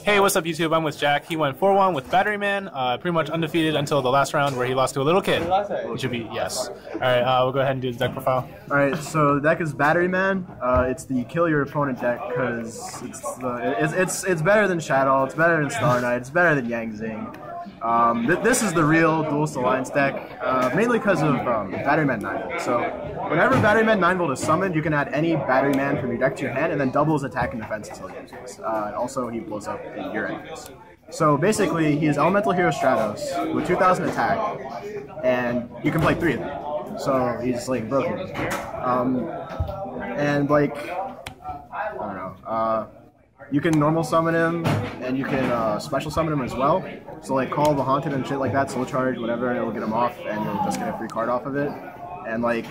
Hey, what's up YouTube? I'm with Jack. He went 4-1 with Batteryman, pretty much undefeated until the last round where he lost to a little kid. Which would be, yes. Alright, we'll go ahead and do the deck profile. Alright, so the deck is Batteryman. It's the kill your opponent deck because it's better than Shadow, it's better than Star Knight, it's better than Yang Zing. This is the real Duelist Alliance deck, mainly because of Batteryman 9-volt. So whenever Batteryman 9-volt is summoned, you can add any Batteryman from your deck to your hand and then double his attack and defense until he uses. Also, he blows up in your end phase. So basically, he is Elemental Hero Stratos with 2000 attack, and you can play 3 of them. So he's like broken. And like, I don't know. You can normal summon him, and you can special summon him as well. So like Call of the Haunted and shit like that, Soul Charge, whatever, and it'll get him off, and you'll just get a free card off of it. And like,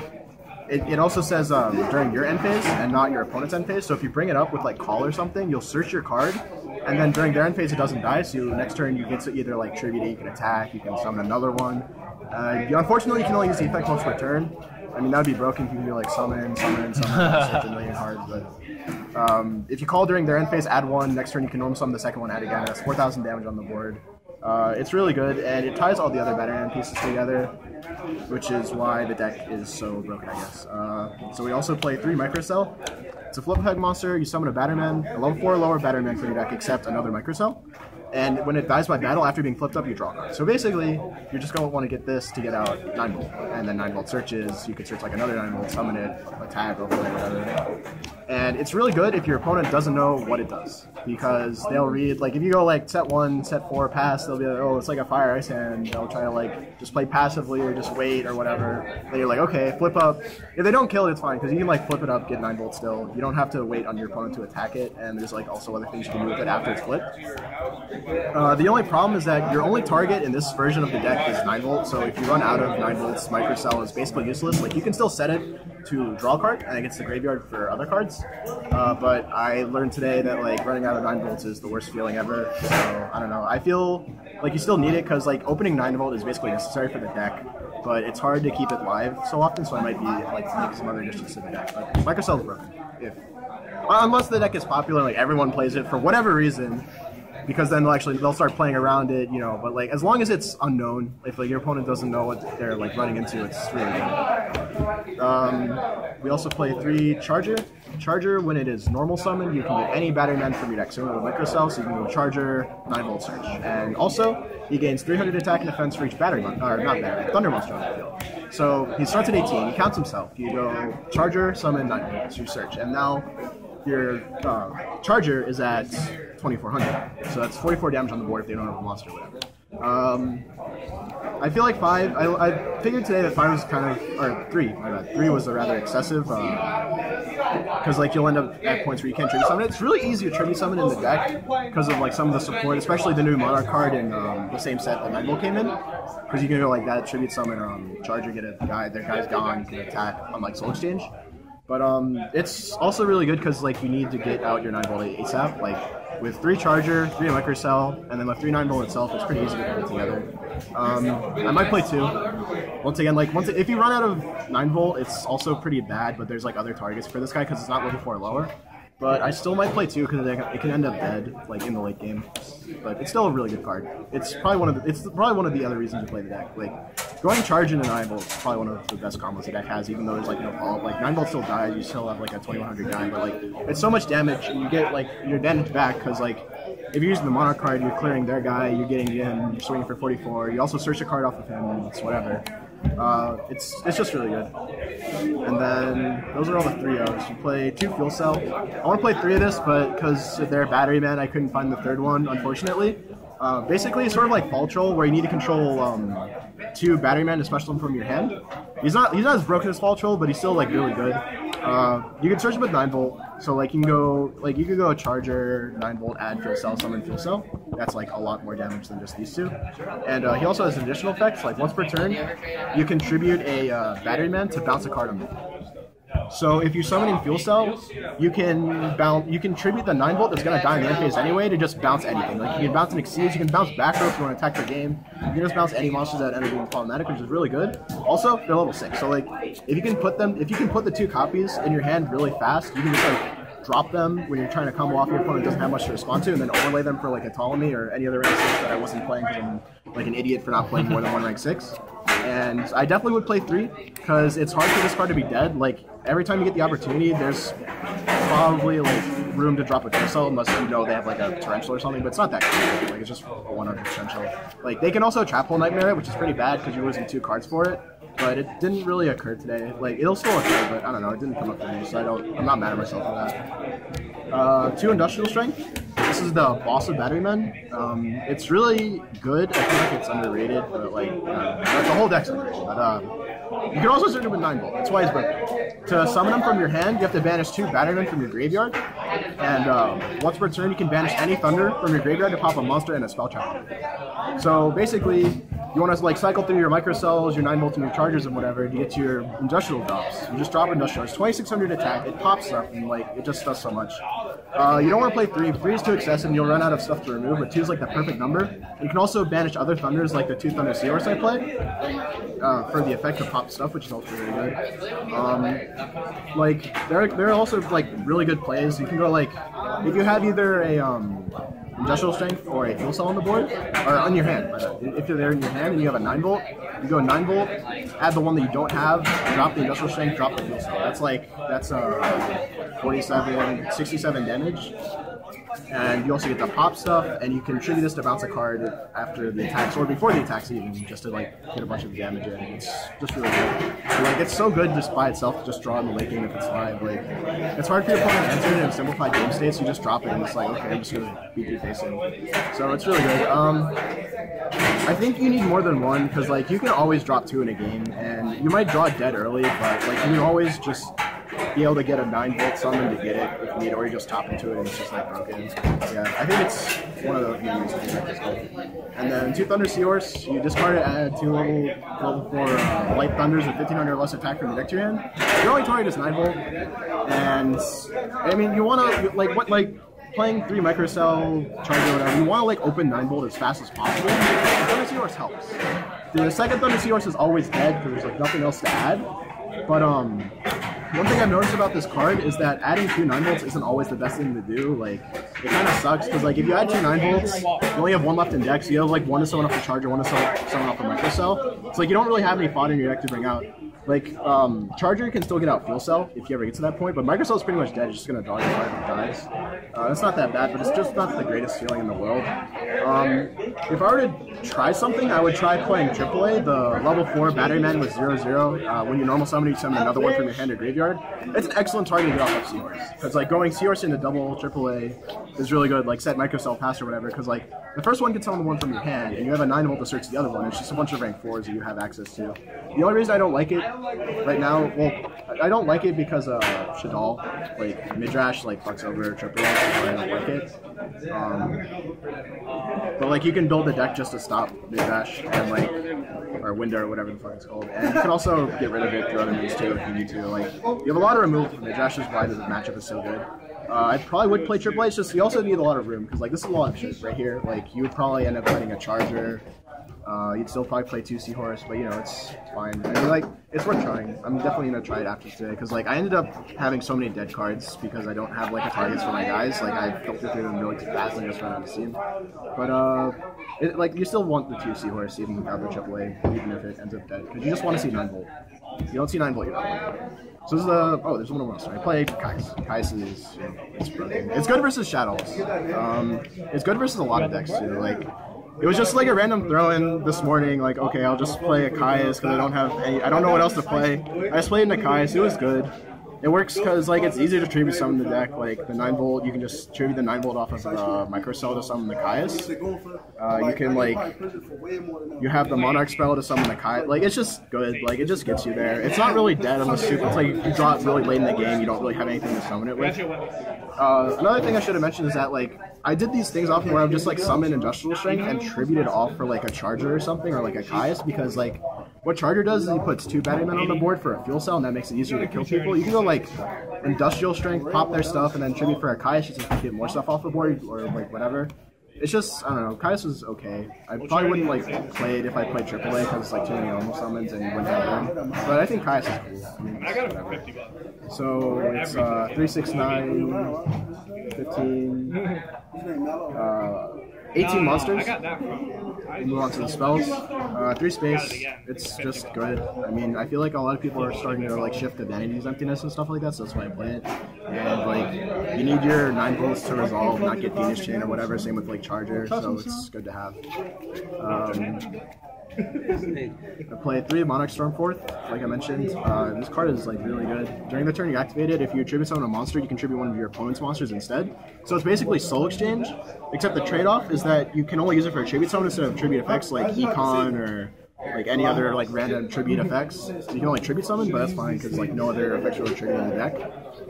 it also says during your end phase and not your opponent's end phase. So if you bring it up with like Call or something, you'll search your card, and then during their end phase it doesn't die. So next turn you get to either like tribute it, you can attack, you can summon another one. Unfortunately, you can only use the effect once per turn. I mean, that would be broken if you can do like summon, such a million cards, but if you call during their end phase, add 1, next turn you can normal summon the second one, add again, that's 4,000 damage on the board. It's really good, and it ties all the other Batteryman pieces together, which is why the deck is so broken, I guess. So we also play 3 Microcell. It's a flip effect monster, you summon a Batteryman, a level 4 or lower Batteryman for your deck, except another Microcell. And when it dies by battle, after being flipped up, you draw a card. So basically, you're just going to want to get this to get out 9-volt. And then 9-volt searches, you could search like another 9-volt, summon it, attack, overlay, whatever. And it's really good if your opponent doesn't know what it does. Because they'll read, like if you go like set 1, set 4, pass, they'll be like, oh, it's like a Fire Ice Hand. They'll try to like just play passively or just wait or whatever. Then you're like, okay, flip up. If they don't kill it, it's fine, because you can like flip it up, get 9-volt still. You don't have to wait on your opponent to attack it, and there's like also other things you can do with it after it's flipped. The only problem is that your only target in this version of the deck is 9-volt, so if you run out of 9-volts, Microcell is basically useless. Like, you can still set it to draw a card, and it gets the graveyard for other cards, but I learned today that, like, running out of 9-volts is the worst feeling ever, so, I don't know. I feel like you still need it, because, like, opening 9-volt is basically necessary for the deck, but it's hard to keep it live so often, so I might be, like, making some other additions to the deck. But Microcell is broken. Unless the deck is popular, like, everyone plays it for whatever reason, because then they'll start playing around it, you know. But like, as long as it's unknown, if like your opponent doesn't know what they're like running into, it's really good. We also play 3 Charger. Charger, when it is normal summon, you can get any Batteryman from your deck. So with Microcell, so you can go Charger, 9-volt search, and also he gains 300 attack and defense for each Batteryman, or not Batteryman, Thunder Monster on the field. So he starts at 18. He counts himself. You go Charger, summon, 9-volt, so you search, and now your Charger is at 2400, so that's 44 damage on the board if they don't have a monster or whatever. I feel like 5, I figured today that 5 was kind of, or 3, my bad, 3 was rather excessive, because like you'll end up at points where you can't tribute summon it. It's really easy to tribute summon in the deck because of like some of the support, especially the new Monarch card in the same set that 9-volt came in, because you can go like that, tribute summon, Charger, get a guy, their guy's gone, you can attack on like Soul Exchange. But it's also really good because like you need to get out your 9-volt ASAP. Like with 3 Charger, 3 Microcell, and then with 3 9-volt itself, it's pretty easy to put it together. I might play 2. Once again, like if you run out of 9-volt, it's also pretty bad. But there's like other targets for this guy because it's not level 4 or lower. But I still might play 2 because it can end up dead like in the late game. But it's still a really good card. It's probably one of the other reasons to play the deck. Like going Charge into 9-volt is probably one of the best combos the deck has, even though there's like no follow-up. Like 9-volt still dies, you still have like a 2100 guy, but like it's so much damage, and you get like your damage back because like if you're using the Monarch card, you're clearing their guy, you're getting in, you're swinging for 44. You also search a card off of him, it's whatever. It's just really good. And then those are all the 3-0s. You play 2 Fuel Cell. I want to play 3 of this, but because they're Batteryman, I couldn't find the 3rd one, unfortunately. Basically, it's sort of like Fall Troll, where you need to control 2 Batteryman to special them from your hand. He's not as broken as Fall Troll, but he's still like really good. You can search him with 9-volt, so like you could go a Charger, 9-volt, add Fuel Cell, summon Fuel Cell. That's like a lot more damage than just these 2. And he also has additional effects, like once per turn, you can tribute a Batteryman to bounce a card on them. So if you're summoning Fuel Cell, you can tribute the 9-volt that's gonna die in the end phase anyway to just bounce anything. Like you can bounce an Exceeds, you can bounce back row if you want to attack the game. You can just bounce any monsters that end up being problematic, which is really good. Also, they're level 6, so like if you can put the 2 copies in your hand really fast, you can just like drop them when you're trying to combo off your opponent doesn't have much to respond to, and then overlay them for like a Ptolemy or any other rank 6 that I wasn't playing because I'm like an idiot for not playing more than one rank 6. And I definitely would play 3 because it's hard for this card to be dead. Like every time you get the opportunity, there's probably like room to drop a Torcell unless you know they have like a Torrential or something, but it's not that good. Like it's just a 100 potential. Like they can also Trap Hole Nightmare it, which is pretty bad because you're losing 2 cards for it. But it didn't really occur today. Like it'll still occur, but I don't know. It didn't come up for me, so I'm not mad at myself for that. 2 Industrial Strength. This is the boss of Batteryman. It's really good. I feel like it's underrated, but like the whole deck's underrated. But you can also search it with 9 Volt. That's why it's broken. To summon them from your hand, you have to banish 2 Batterymen from your graveyard. And once per turn, you can banish any Thunder from your graveyard to pop a monster and a spell trap. So basically, you want to like cycle through your microcells, your 9 Volt and your chargers and whatever to get to your industrial drops. You just drop industrial. It's 2600 attack. It pops stuff and like it just does so much. You don't want to play 3. 3 is too excessive and you'll run out of stuff to remove, but 2 is like the perfect number. You can also banish other Thunders like the 2 Thunder Seahorse I play for the effect of pop stuff, which is also really good. Like there are also like really good plays. You can go like if you have either a Industrial Strength or a Fuel Cell on the board, or on your hand. If you're there in your hand and you have a 9 Volt, you go 9 Volt, add the one that you don't have, drop the Industrial Strength, drop the Fuel Cell. That's 67 damage. And you also get the pop stuff, and you can tribute this to bounce a card after the attacks, or before the attacks even, just to like get a bunch of damage in. It's just really good. Like it's so good just by itself to just draw in the late game if it's live. Like it's hard for your opponent to enter it in a simplified game state, so you just drop it and it's like, okay, I'm just gonna beat you facing. So it's really good. I think you need more than 1 because like you can always drop 2 in a game, and you might draw dead early, but like you can always just be able to get a 9 Volt summon to get it if you need, or you just top into it and it's just like broken. Yeah, I think it's one of the main reasons I like this card. And then 2 Thunder Seahorse, you discard it, add 2 level 4 Light Thunders with 1500 or less attack from the deck to your hand. Your only target is 9 Volt, and I mean you want to playing 3 microcell charger or whatever, you want to like open 9 Volt as fast as possible. Thunder Seahorse helps. The second Thunder Seahorse is always dead because there's like nothing else to add. But one thing I've noticed about this card is that adding 2 9 Volts isn't always the best thing to do. Like, it kind of sucks because like if you add 2 9 Volts, you only have 1 left in deck, so you have like 1 to summon off the charger, 1 to summon off the microcell. It's like you don't really have any fodder in your deck to bring out. Like, Charger can still get out Fuel Cell if you ever get to that point, but Microcell is pretty much dead. It's just going to draw your card if it dies. It's not that bad, but it's just not the greatest feeling in the world. If I were to try something, I would try playing AAA, the level 4 Batteryman with 0/0. When you normal summon, you summon another one from your hand or graveyard. It's an excellent target to get off of Seahorse. Because, like, going Seahorse into double AAA is really good, like, set Microcell past or whatever, because, like, the first one can summon the one from your hand, and you have a 9 Volt to search the other one. It's just a bunch of rank 4s that you have access to. The only reason I don't like it right now, well, I don't like it because Shadal, like Midrash, like fucks over AAA, so I don't like it. But like you can build the deck just to stop Midrash and like, or Window or whatever the fuck it's called, and you can also get rid of it through other means too if you need to. Like you have a lot of removal from Midrash, is why the matchup is so good. I probably would play AAA. It's just you also need a lot of room because like this is a lot of shit right here. Like you would probably end up playing a Charger. You'd still probably play 2 Seahorse, but you know, it's fine. I mean, like, it's worth trying. I'm definitely gonna try it after today, because, like, I ended up having so many dead cards because I don't have, like, a targets for my guys. Like, I filtered through them really too fast and just ran out of steam. But, like, you still want the 2 Seahorse even without the AAA, even if it ends up dead, because you just want to see 9 Volt. If you don't see 9 Volt, you're not. So this is the, oh, there's one more. I play Kais. Kais is, it's broken. It's good versus Shadows. It's good versus a lot of decks, too. Like, it was just like a random throw-in this morning, like, okay, I'll just play a Kais because I don't know what else to play. I just played in a Kais, it was good. It works because, like, it's easier to tribute summon the deck, like, the 9 Volt, you can just tribute the 9 Volt off of Microcell to summon the Kais. You can, like, you have the Monarch spell to summon the Kais, like, it's just good, like, it just gets you there. It's not really dead unless it's like, you draw it really late in the game, you don't really have anything to summon it with. Another thing I should have mentioned is that, like, I did these things often where I've just, like, summon Industrial Strength and tribute it off for, like, a Charger or something, or, like, a Kais, because, like, what Charger does is he puts 2 Batterymen on the board for a Fuel Cell, and that makes it easier to kill people. You can go, like, Industrial Strength, pop their stuff, and then tribute for a Kais just to get more stuff off the board, or, like, whatever. it's just, I don't know, Caius was okay. I probably wouldn't like play it if I played AAA because it's like too many normal summons and you wouldn't have room. But I think Caius is cool. I mean, so it's 369, 15, 18 monsters. Move on to the spells. 3 space. It's just good. I mean, I feel like a lot of people are starting to like shift to Vanity's Emptiness and stuff like that, so that's why I play it. And like, you need your 9 volts to resolve, not get Venus Chain or whatever. Same with like Charger, so it's good to have. I play 3 Monarch Stormforth, like I mentioned. This card is like really good. During the turn you activate it, if you attribute someone a monster, you contribute one of your opponent's monsters instead. So it's basically Soul Exchange, except the trade-off is that you can only use it for attribute summon instead of tribute effects like Econ or like any other like random tribute effects. So you can only tribute summon, but that's fine because like no other effects are tribute in the deck.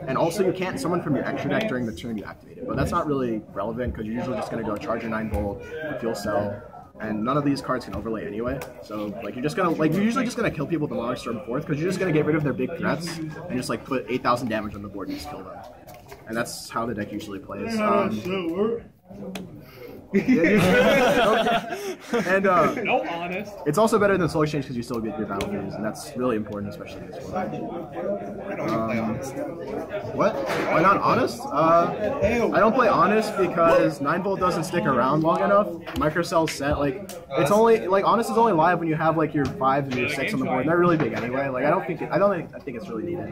And also you can't summon from your extra deck during the turn you activate it. But that's not really relevant because you're usually just going to go Charger 9 Volt, Fuel Cell, and none of these cards can overlay anyway. So like you're usually just gonna kill people with the Monarch Stormforth because you're just gonna get rid of their big threats and just like put 8,000 damage on the board and just kill them. And that's how the deck usually plays. And no honest. it's also better than Soul Exchange because you still get your battle phase, and that's really important, especially in this one. What? Why not Honest? I don't play Honest because 9 Volt doesn't stick around long enough. Microcell's set, like it's only like Honest is only live when you have like your 5 and your 6 on the board. And they're really big anyway. Like I think it's really needed.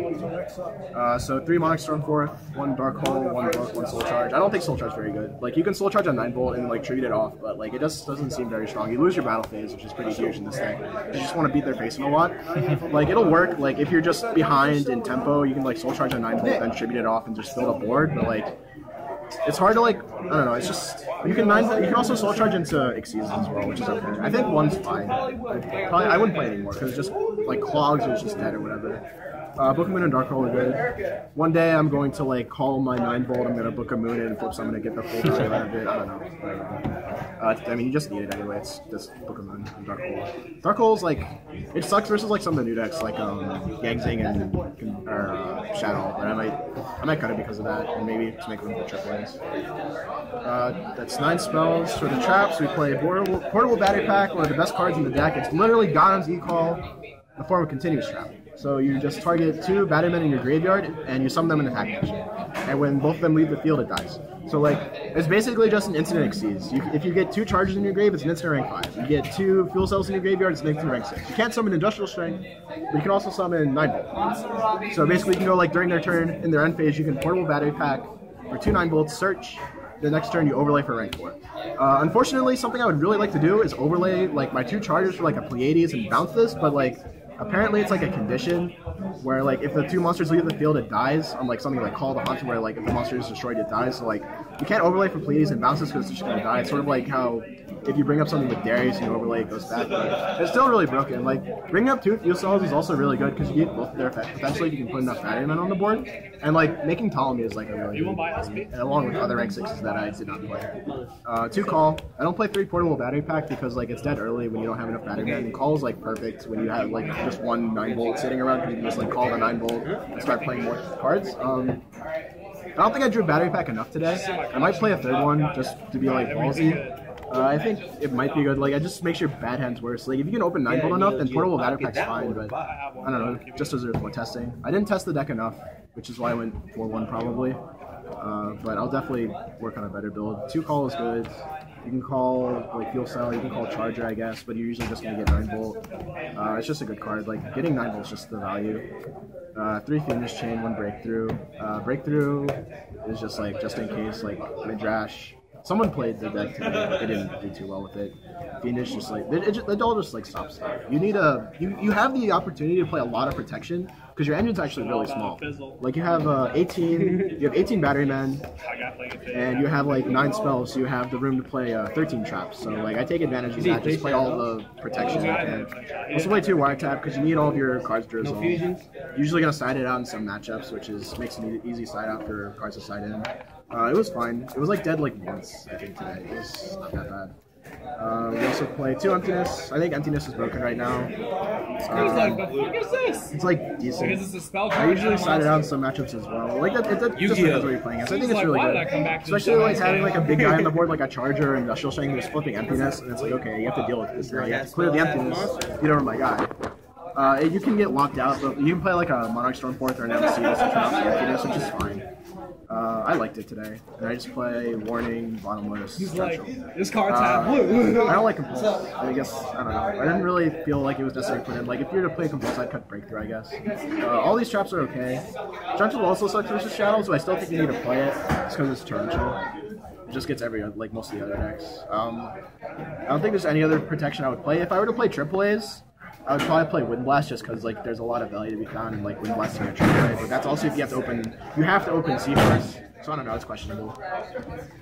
So 3 Monarch Stormforth, 1 Dark Hole, 1 Rook, 1 Soul Charge. I don't think Soul Charge is very good. Like you can Soul Charge on 9 Volt and like tribute it off, but like it just doesn't seem very strong. You lose your battle phase, which is pretty huge in this deck. You just want to beat their face in a lot. Like it'll work. Like if you're just behind in tempo, you can like Soul Charge on 9 Volt, then tribute it off and just fill the board. But like it's hard to like, I don't know. It's just you can also Soul Charge into Exceeds as well, which is okay. I think 1's fine. I wouldn't play it anymore because just like Clogs is just dead or whatever. Book a Moon and Dark Hole are good. One day I'm going to like call my 9 Volt, I'm going to Book a Moon and flip someone to get the full value out of it. I don't know. I mean, you just need it anyway. It's just Book a Moon and Dark Hole. Dark Hole's like, it sucks versus like some of the new decks like Yangzing and Shadow, but I might cut it because of that and maybe just make room for AAAs. That's 9 spells. For the traps, we play Portable Battery Pack, one of the best cards in the deck. It's literally Ganem's E-Call, the form of Continuous Trap. So you just target 2 Batterymen in your graveyard, and you summon them in attack action. And when both of them leave the field, it dies. So like, it's basically just an instant Exceeds. If you get 2 charges in your grave, it's an instant rank 5. You get 2 fuel cells in your graveyard, it's an instant rank 6. You can't summon Industrial Strength, but you can also summon 9 Volt. So basically you can go like during their turn, in their end phase, you can Portable Battery Pack for 2 9 Volts, search. The next turn you overlay for rank 4. Unfortunately, something I would really like to do is overlay like my 2 chargers for like a Pleiades and bounce this, but like apparently it's like a condition where like if the 2 monsters leave the field it dies on like something like Call the Hunt where like if the monster is destroyed it dies. So like you can't overlay for Pleiades and bounce this because it's just gonna die. It's sort of like how if you bring up something with Darius and you overlay it goes back, but it's still really broken. Like bringing up 2 fuel cells is also really good because you get both of their effects potentially if you can put enough Batterymen on the board. And like making Ptolemy is like a really good, and along with other rank 6s that I did not play. 2 Call. I don't play 3 Portable Battery Pack because like it's dead early when you don't have enough Batterymen. And Call is like perfect when you have like just 1 9 Volt sitting around because you can just like call the 9 Volt and start playing more cards. I don't think I drew Battery Pack enough today. I might play a 3rd one just to be like ballsy. I think it might be good. Like, it just makes your bad hands worse. Like, if you can open 9 Volt enough, then Portable Battery Pack's fine, but I don't know, just deserves more testing. I didn't test the deck enough, which is why I went 4-1 probably. But I'll definitely work on a better build. 2 Call is good. You can call like Fuel Cell, you can call Charger, I guess, but you're usually just going to get 9 Volt. It's just a good card. Like, getting 9 Volt is just the value. 3 Fiendish Chain, 1 Breakthrough. Breakthrough is just like, just in case, like, Midrash. Someone played the deck today, they didn't do too well with it. Fiendish just like, it all just like stops stuff. You need you have the opportunity to play a lot of protection, because your engine's actually really small. Like you have 18 Batterymen, and you have like 9 spells, so you have the room to play 13 traps. So like I take advantage of that, just play all the protection I can. Also play 2 Wiretap, because you need all of your cards to resolve. Usually gonna side it out in some matchups, which makes an easy side out for cards to side in. It was fine. It was like dead like once, I think, today. It was not that bad. We also play 2 Emptiness. I think Emptiness is broken right now. It's like decent. I usually side it out in some matchups as well. Like it just depends what you're playing as. I think it's really good. Especially like having like a big guy on the board like a Charger and Industrial Strength who's flipping Emptiness, and it's like, okay, you have to deal with this now. You have to clear the Emptiness. You don't know my guy. You can get locked out, but you can play like a Monarch Stormforth or an MC just to turn off the Emptiness, which is fine. I liked it today, and I just play Warning, Bottomless. He's like, this card's half blue. I don't like Compulse. I guess, I don't know. I didn't really feel like it was necessary to put in. Like, if you were to play Compulse, I'd cut Breakthrough, I guess. All these traps are okay. Torrential also sucks versus Shadows, but I still think you need to play it. It's because it's Torrential. It just gets like most of the other decks. I don't think there's any other protection I would play. If I were to play AAAs, I would probably play Wind Blast just because like there's a lot of value to be found in like Wind Blasting a AAA, but that's also if you have to open C first. So I don't know, it's questionable.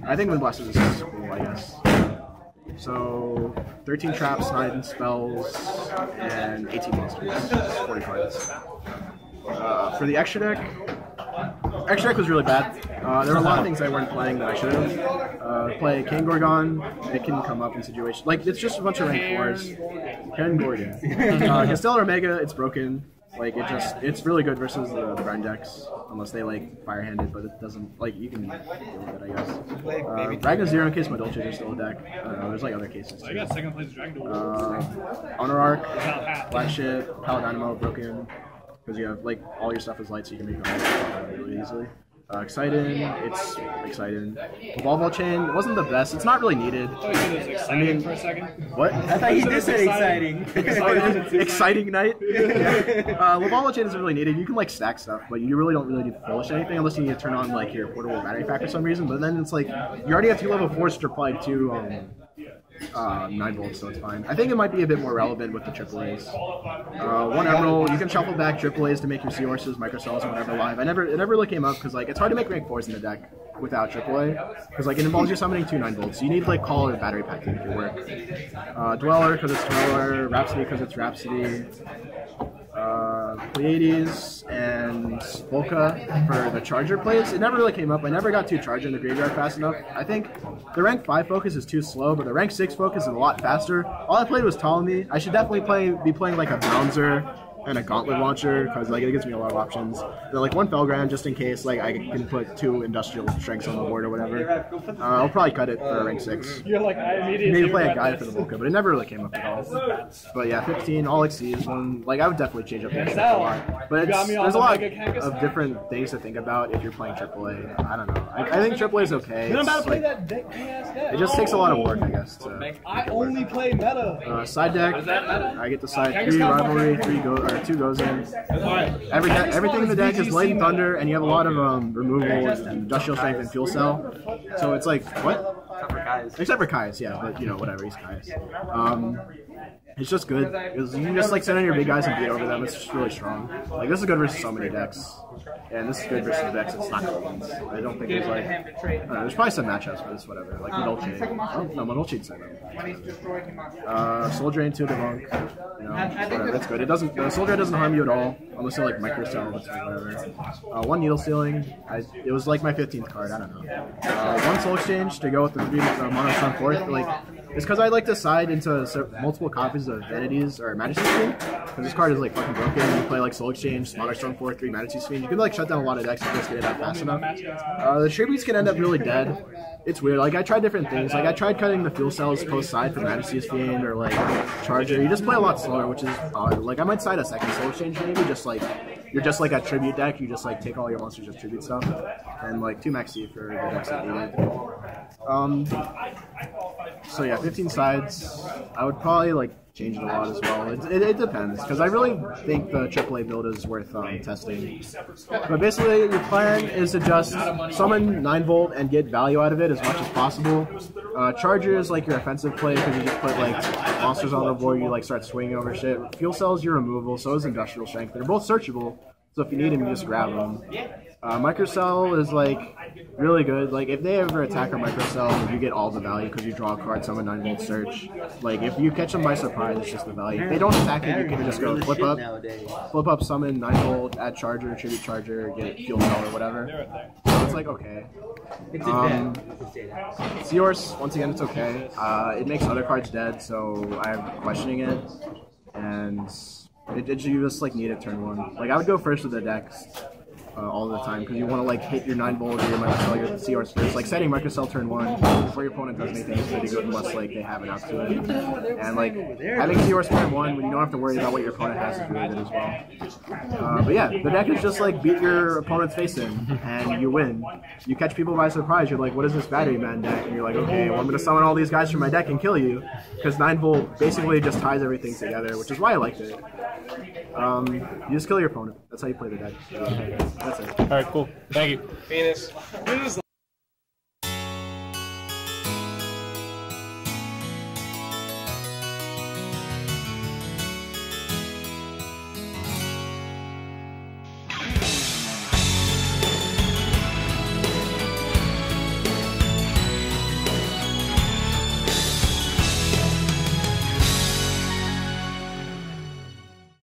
I think Wind Blast is cool, I guess. So 13 traps, 9 spells, and 18 monsters. 40 cards. For the extra deck was really bad. There were a lot of things I weren't playing that I should have. Play King Gorgon. It can come up in situations like it's just a bunch of rank 4s. Ken Gorgon. Stellar Omega, it's broken. Like it's really good versus the grind decks, unless they like fire-handed, but it doesn't like you can deal with it, I guess. Ragnar Zero in case my Dolces are still a deck. I don't know, there's like other cases too. I got second place Dragon Duel. Honor Arc, Black Ship, Paladinimo broken, because you have like all your stuff is light, so you can make them really easily. Exciting, it's exciting. Volvo Chain, it wasn't the best. It's not really needed. I mean, for a second. What? I thought you did say exciting. Exciting night. Volvo Chain isn't really needed. You can like stack stuff, but you really don't need to polish anything unless you need to turn on like your portable battery pack for some reason. But then it's like you already have 2 level 4s to apply to 9 volts, so it's fine. I think it might be a bit more relevant with the AAAs. 1 Emerald, you can shuffle back AAAs to make your Seahorses, Microcells, and whatever live. It never really came up because like it's hard to make rank 4s in the deck without AAA because like it involves you summoning 2 9 volts. So you need like call or battery pack to make it work. Dweller because it's Dweller, Rhapsody because it's Rhapsody. Pleiades and Volca for the Charger plays. It never really came up. I never got 2 Charger in the graveyard fast enough. I think the rank 5 focus is too slow, but the rank 6 focus is a lot faster. All I played was Ptolemy. I should definitely be playing like a Bouncer and a Gauntlet Launcher because like it gives me a lot of options. Then like 1 Felgrand just in case like I can put 2 Industrial Strengths on the board or whatever. I'll probably cut it for rank 6. You're like, I immediately maybe play a guy for the Volca, but it never really came up at all. But yeah, 15 all exceeds one. Like I would definitely change up the deck a lot. But there's a lot of different things to think about if you're playing AAA. I don't know. I think AAA is okay. Then I'm about to play like, that deck. it just takes a lot of work, I guess. I only play meta. Side deck, I get to side 3 Rivalry, 2 goes in. Everything in the deck is Light and Thunder, and you have a lot of removal, and Industrial Strength, and Fuel Cell. So it's like, what? Except for Kai's, yeah, but you know, whatever, he's Kai's. It's just good, because you can just like send in your big guys and beat over them. It's just really strong. Like this is good versus so many decks, and this is good versus decks it's not good ones. I don't think there's like, I don't know, there's probably some matchups, but it's whatever. Like Medolce. Oh, no, Medolce's so good. Soul Drain to Debunk. You know, whatever, that's good. It doesn't, the Soul Drain doesn't harm you at all, unless you like Microcell, but whatever. 1 Needle Stealing. It was like my 15th card, I don't know. 1 Soul Exchange to go with the 3 Mono Sun 4th. Like, it's because I like to side into multiple copies of Vanities or Majesty Fiend, because this card is like fucking broken. You play like Soul Exchange, Monarch Storm 4, 3 Majesty Fiend. You can like shut down a lot of decks and just get it out fast enough. The tributes can end up really dead. It's weird. Like I tried different things. Like I tried cutting the fuel cells post side for Majesty's Fiend or like Charger. You just play a lot slower, which is odd. Like I might side a second Soul Exchange maybe, just like you're just like a tribute deck. You just like take all your monsters, just tribute stuff, and like 2 Maxi for the decks that need it. So yeah, 15 sides. I would probably like change it a lot as well. It depends, because I really think the AAA build is worth testing. But basically, your plan is to just summon 9 volt and get value out of it as much as possible. Charger is like your offensive play, because you just put like monsters on the board, you like start swinging over shit. Fuel Cell's your removal, so is Industrial Strength. They're both searchable, so if you need them, you just grab them. Microcell is like really good. Like, if they ever attack a microcell, you get all the value because you draw a card, summon 9-volt search. Like, if you catch them by surprise, it's just the value. If they don't attack it, you can just go flip up, summon 9-volt, add charger, tribute charger, get fuel cell or whatever. So it's like, okay. Seahorse, once again, it's okay. It makes other cards dead, so I'm questioning it. And you just like need it turn 1. Like, I would go first with the decks. All the time because you want to like hit your 9-volt or your microcell, your Seahorse first. Like setting microcell turn 1 before your opponent does anything is pretty good unless like they have an out to it. And like having Seahorse turn 1 when you don't have to worry about what your opponent has is really good as well. But yeah, the deck is just like beat your opponent's face in and you win. You catch people by surprise. You're like, what is this Batteryman deck? And you're like, okay, well I'm gonna summon all these guys from my deck and kill you because 9-volt basically just ties everything together, which is why I liked it. You just kill your opponent. That's how you play the deck. That's it. All right, cool. Thank you. Venus.